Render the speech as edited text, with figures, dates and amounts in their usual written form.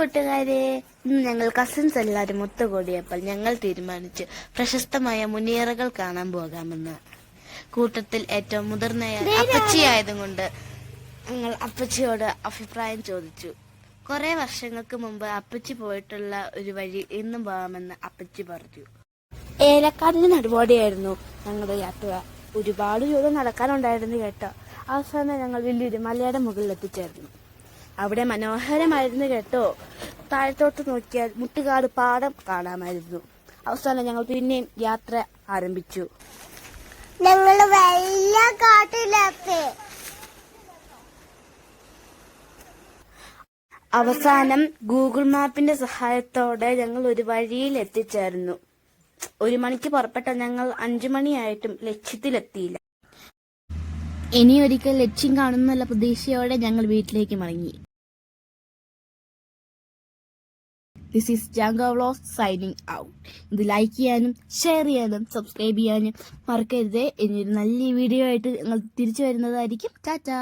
കൂട്ടുകാരെ, ഇന്ന് ഞങ്ങൾ കസിൻസ് എല്ലാവരും ഒത്തുകൂടിയപ്പോൾ ഞങ്ങൾ തീരുമാനിച്ചു പ്രശസ്തമായ മുനിയറകൾ കാണാൻ പോകാമെന്ന്. കൂട്ടത്തിൽ ഏറ്റവും മുതിർന്ന അപ്പച്ചിയായതുകൊണ്ട് ഞങ്ങൾ അപ്പച്ചിയോട് അഭിപ്രായം ചോദിച്ചു. കുറെ വർഷങ്ങൾക്ക് മുമ്പ് അപ്പച്ചി പോയിട്ടുള്ള ഒരു വഴി ഇന്നും പോകാമെന്ന് അപ്പച്ചി പറഞ്ഞു. ഏലക്കാടിന് നടുവോടെയായിരുന്നു ഞങ്ങളുടെ യാത്ര. ഒരുപാട് ദൂരം നടക്കാനുണ്ടായിരുന്നു കേട്ടോ. അവസാനം ഞങ്ങൾ വലിയൊരു മലയുടെ മുകളിൽ എത്തിച്ചേർന്നു. അവിടെ മനോഹരമായിരുന്നു കേട്ടോ. താഴത്തോട്ട് നോക്കിയാൽ മുട്ടുകാട് പാടം കാണാമായിരുന്നു. അവസാനം ഞങ്ങൾ പിന്നെയും യാത്ര ആരംഭിച്ചു. ഞങ്ങൾ വലിയ കാട്ടിലെത്തി. അവസാനം ഗൂഗിൾ മാപ്പിന്റെ സഹായത്തോടെ ഞങ്ങൾ ഒരു വഴിയിൽ എത്തിച്ചേർന്നു. 1 മണിക്ക് പുറപ്പെട്ട ഞങ്ങൾ 5 മണിയായിട്ടും ലക്ഷ്യത്തിലെത്തിയില്ല. ഇനിയൊരിക്കൽ ലക്ഷ്യം കാണുന്നുള്ള പ്രതീക്ഷയോടെ ഞങ്ങൾ വീട്ടിലേക്ക് മടങ്ങി. This is Jango vlogs signing out. ഇത് ലൈക്ക് ചെയ്യാനും ഷെയർ ചെയ്യാനും സബ്സ്ക്രൈബ് ചെയ്യാനും മറക്കരുത്. ഇനിയൊരു നല്ല വീഡിയോ ആയിട്ട് ഞങ്ങൾ തിരിച്ചു വരുന്നതായിരിക്കും. ടാറ്റാ.